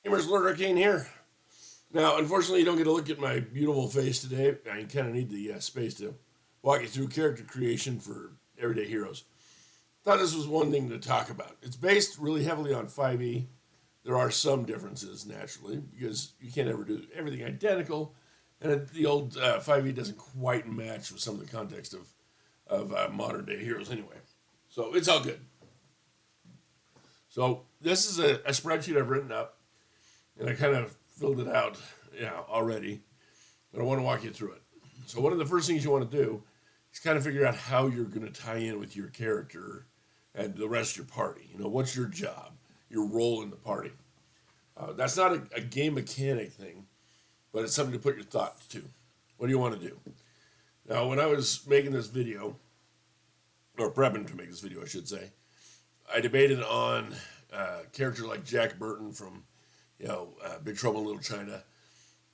Gamers, Lord Arcane here. Now, unfortunately, you don't get to look at my beautiful face today. I kind of need the space to walk you through character creation for everyday heroes. Thought this was one thing to talk about. It's based really heavily on 5e. There are some differences, naturally, because you can't ever do everything identical, and the old 5e doesn't quite match with some of the context of modern-day heroes anyway. So it's all good. So this is a spreadsheet I've written up, and I kind of filled it out already, but I want to walk you through it. So one of the first things you want to do is kind of figure out how you're going to tie in with your character and the rest of your party. You know, what's your job, your role in the party? That's not a game mechanic thing, but it's something to put your thought to. What do you want to do? Now, when I was making this video, or prepping to make this video, I should say, I debated on characters like Jack Burton from Big Trouble in Little China,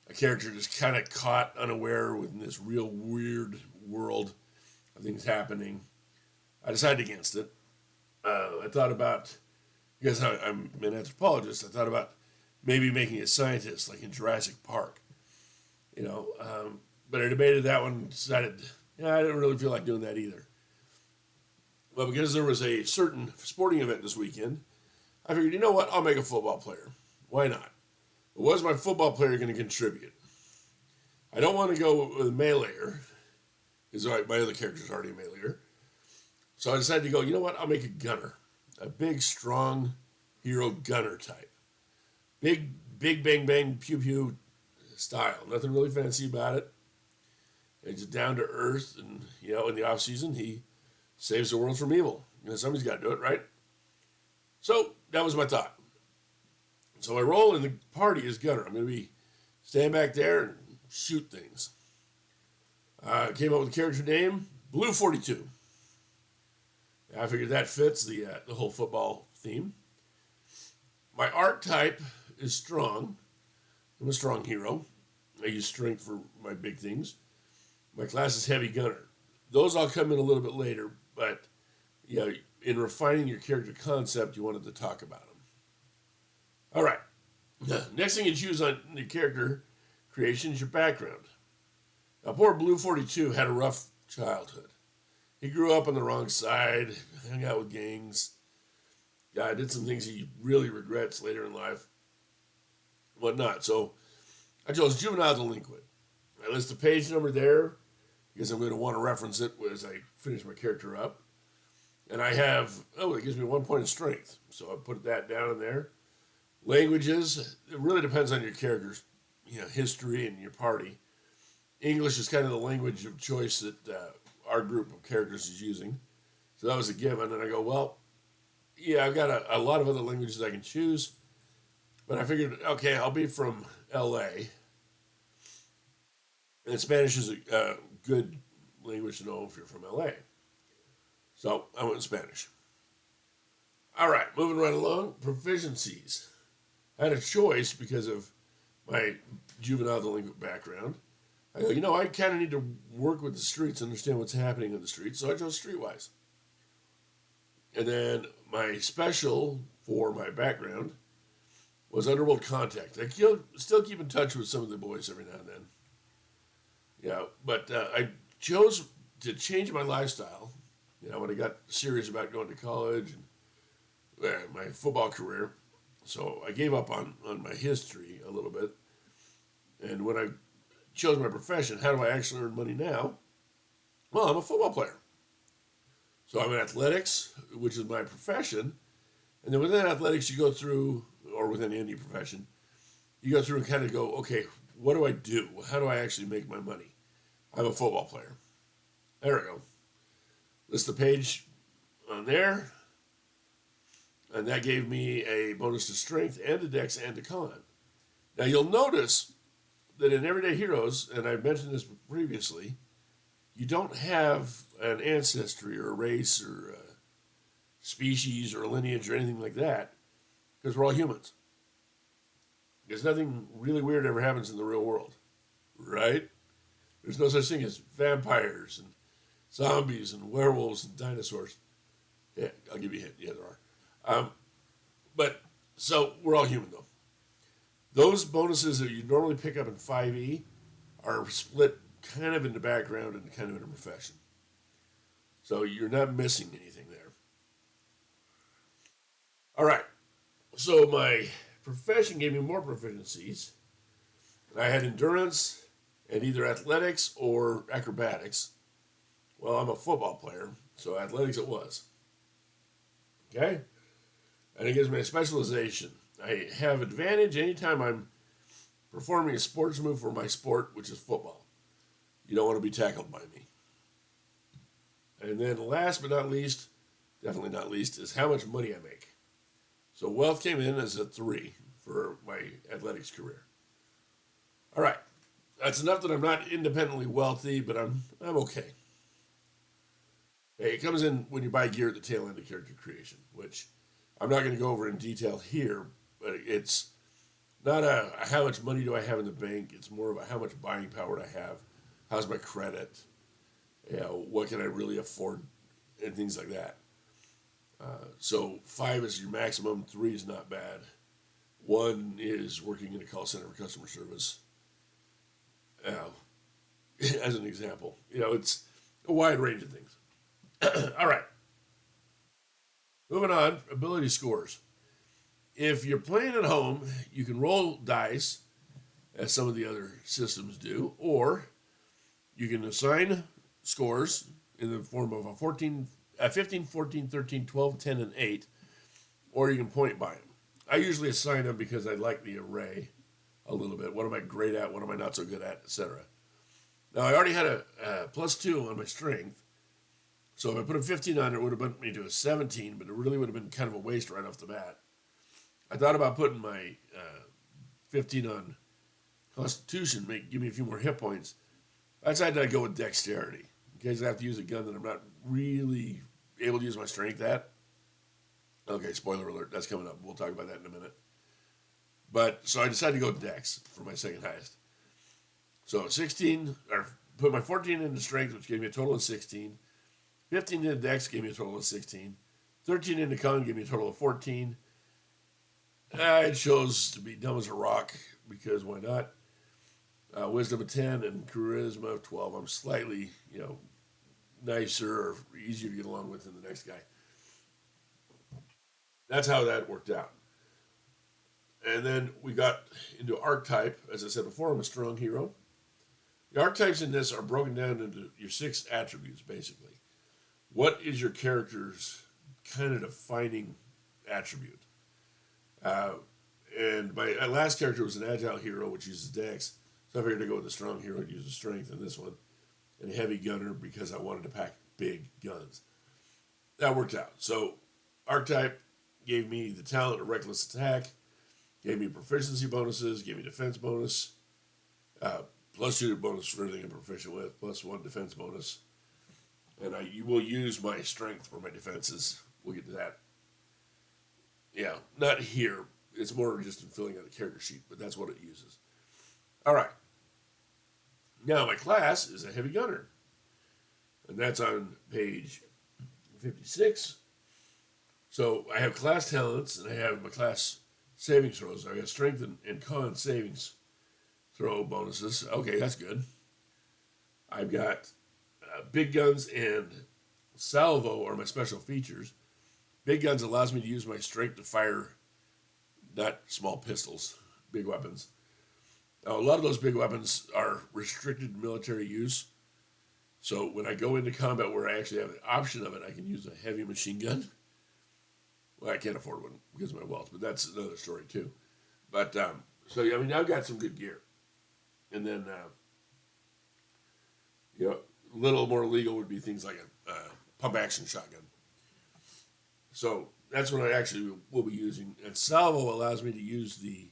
a character just kind of caught unaware within this real weird world of things happening. I decided against it. I thought about, because I'm an anthropologist, I thought about maybe making a scientist like in Jurassic Park. But I debated that one and decided, I didn't really feel like doing that either. Well, because there was a certain sporting event this weekend, I figured, you know what, I'll make a football player. Why not? But what is my football player going to contribute? I don't want to go with a meleeer, because my other character is already a meleeer. So I decided to go, you know what, I'll make a gunner. A big, strong hero gunner type. Big, bang, bang, pew, pew style. Nothing really fancy about it. It's just down to earth, and, in the off-season, he saves the world from evil. Somebody's got to do it, right? So that was my thought. So my role in the party is gunner. I'm going to be stand back there and shoot things. Came up with a character name, Blue 42. I figured that fits the whole football theme. My archetype is strong. I'm a strong hero. I use strength for my big things. My class is heavy gunner. Those all come in a little bit later, but in refining your character concept, you wanted to talk about them. All right. Next thing you choose on the character creation is your background. Now, poor Blue 42 had a rough childhood. He grew up on the wrong side, hung out with gangs. Did some things he really regrets later in life, whatnot. So I chose juvenile delinquent. I list the page number there because I'm going to want to reference it as I finish my character up. And I have, it gives me 1 point of strength. So I put that down in there. Languages, it really depends on your character's history and your party. English is kind of the language of choice that our group of characters is using. So that was a given. And I go, well, I've got a lot of other languages I can choose. But I figured, okay, I'll be from L.A. And Spanish is a good language to know if you're from L.A. So I went with Spanish. All right, moving right along, proficiencies. I had a choice because of my juvenile delinquent background. I go, I kind of need to work with the streets, understand what's happening in the streets, so I chose streetwise. And then my special for my background was underworld contact. I still keep in touch with some of the boys every now and then. But I chose to change my lifestyle, when I got serious about going to college and my football career. So I gave up on my history a little bit. And when I chose my profession, how do I actually earn money now? Well, I'm a football player. So I'm in athletics, which is my profession. And then within athletics, you go through, or within any profession, you go through and kind of go, okay, what do I do? How do I actually make my money? I'm a football player. There we go. List the page on there. And that gave me a bonus to strength and to dex and to con. Now you'll notice that in Everyday Heroes, and I've mentioned this previously, you don't have an ancestry or a race or a species or a lineage or anything like that, because we're all humans. Because nothing really weird ever happens in the real world, right? There's no such thing as vampires and zombies and werewolves and dinosaurs. Yeah, I'll give you a hint. Yeah, there are. But so we're all human, though. Those bonuses that you normally pick up in 5E are split kind of in the background and kind of in a profession. So you're not missing anything there. All right. So my profession gave me more proficiencies. I had endurance and either athletics or acrobatics. Well, I'm a football player, so athletics it was. Okay? And it gives me a specialization. I have advantage anytime I'm performing a sports move for my sport, which is football. You don't want to be tackled by me. And then last but not least, definitely not least, is how much money I make. So wealth came in as a 3 for my athletics career. All right. That's enough that I'm not independently wealthy, but I'm okay. It comes in when you buy gear at the tail end of character creation, which I'm not going to go over in detail here, but it's not a how much money do I have in the bank. It's more of a how much buying power do I have, how's my credit, what can I really afford, and things like that. So 5 is your maximum, 3 is not bad. 1 is working in a call center for customer service. As an example, it's a wide range of things. All right. Moving on, ability scores. If you're playing at home, you can roll dice, as some of the other systems do, or you can assign scores in the form of a 15, 14, 13, 12, 10, and 8, or you can point by them. I usually assign them because I like the array a little bit. What am I great at? What am I not so good at? Etc. Now, I already had a +2 on my strength, so if I put a 15 on it, it would have put me to a 17, but it really would have been kind of a waste right off the bat. I thought about putting my 15 on Constitution, give me a few more hit points. I decided I'd go with Dexterity, in case I have to use a gun that I'm not really able to use my strength at. Okay, spoiler alert, that's coming up. We'll talk about that in a minute. But, so I decided to go with Dex for my second highest. So 16, or put my 14 into Strength, which gave me a total of 16. 15 into Dex gave me a total of 16. 13 into Con gave me a total of 14. I chose to be dumb as a rock, because why not? Wisdom of 10 and Charisma of 12. I'm slightly, nicer or easier to get along with than the next guy. That's how that worked out. And then we got into archetype. As I said before, I'm a strong hero. The archetypes in this are broken down into your 6 attributes, basically. What is your character's kind of defining attribute? And my last character was an agile hero, which uses Dex. So I figured to go with a strong hero and use the strength in this one. And a heavy gunner because I wanted to pack big guns. That worked out. So archetype gave me the talent of reckless attack, gave me proficiency bonuses, gave me defense bonus, +2 bonus for everything I'm proficient with, +1 defense bonus. And you will use my strength for my defenses. We'll get to that. Yeah, not here. It's more just in filling out the character sheet, but that's what it uses. All right. Now, my class is a heavy gunner. And that's on page 56. So I have class talents, and I have my class savings throws. I got strength and con savings throw bonuses. Okay, that's good. I've got big guns and salvo are my special features. Big guns allows me to use my strength to fire not small pistols, big weapons. Now, a lot of those big weapons are restricted military use. So when I go into combat where I actually have the option of it, I can use a heavy machine gun. Well, I can't afford one because of my wealth, but that's another story too. But, I've got some good gear. And then, a little more legal would be things like a pump action shotgun. So that's what I actually will be using. And salvo allows me to use the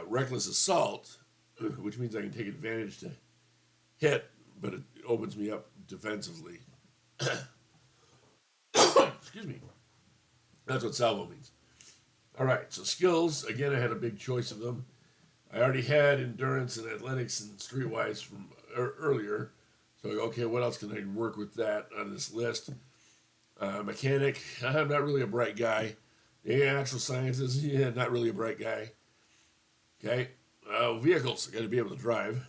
reckless assault, which means I can take advantage to hit, but it opens me up defensively. Excuse me. That's what salvo means. All right, so skills. Again, I had a big choice of them. I already had endurance and athletics and streetwise from earlier. So, okay, what else can I work with that on this list? Mechanic. I'm not really a bright guy. Natural sciences. Yeah, not really a bright guy. Okay, vehicles, got to be able to drive.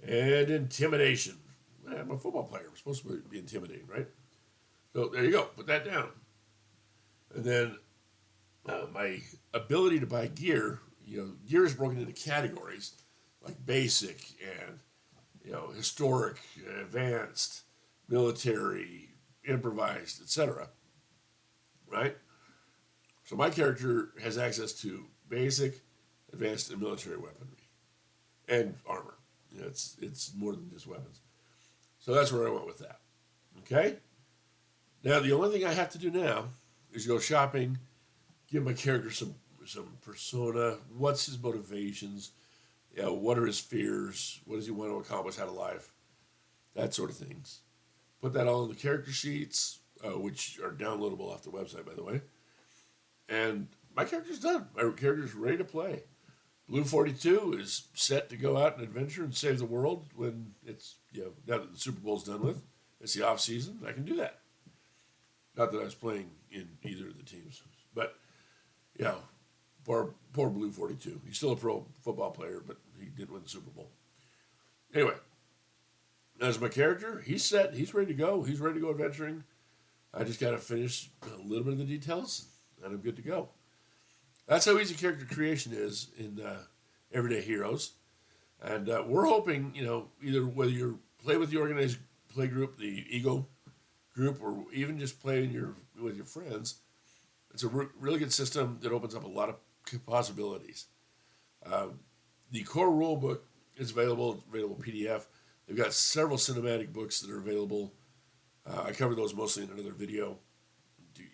And intimidation. I'm a football player. I'm supposed to be intimidating, right? So there you go. Put that down. And then my ability to buy gear. Gear is broken into categories like basic and historic, advanced, military, improvised, etc. Right? So my character has access to basic, advanced, and military weaponry and armor. It's more than just weapons. So that's where I went with that. Okay? Now the only thing I have to do now is go shopping, give my character some persona. What's his motivations? What are his fears? What does he want to accomplish out of life? That sort of things. Put that all in the character sheets, which are downloadable off the website, by the way. And my character's done. My character's ready to play. Blue 42 is set to go out and adventure and save the world when it's, now that the Super Bowl's done with. It's the off season. I can do that. Not that I was playing in either of the teams. But, poor Blue 42. He's still a pro football player, but he didn't win the Super Bowl. Anyway, as my character, he's set. He's ready to go. He's ready to go adventuring. I just got to finish a little bit of the details, and I'm good to go. That's how easy character creation is in Everyday Heroes. And we're hoping, either whether you play with the organized play group, the Ego group, or even just play with your friends, it's a really good system that opens up a lot of possibilities. The core rule book is available PDF. They've got several cinematic books that are available. I cover those mostly in another video.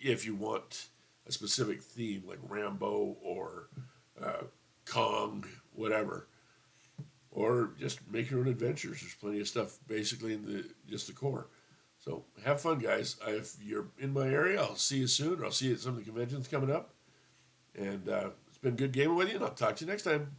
If you want a specific theme like Rambo or Kong, whatever, or just make your own adventures. There's plenty of stuff basically in just the core. So have fun, guys. If you're in my area, I'll see you soon, or I'll see you at some of the conventions coming up. And it's been good gaming with you, and I'll talk to you next time.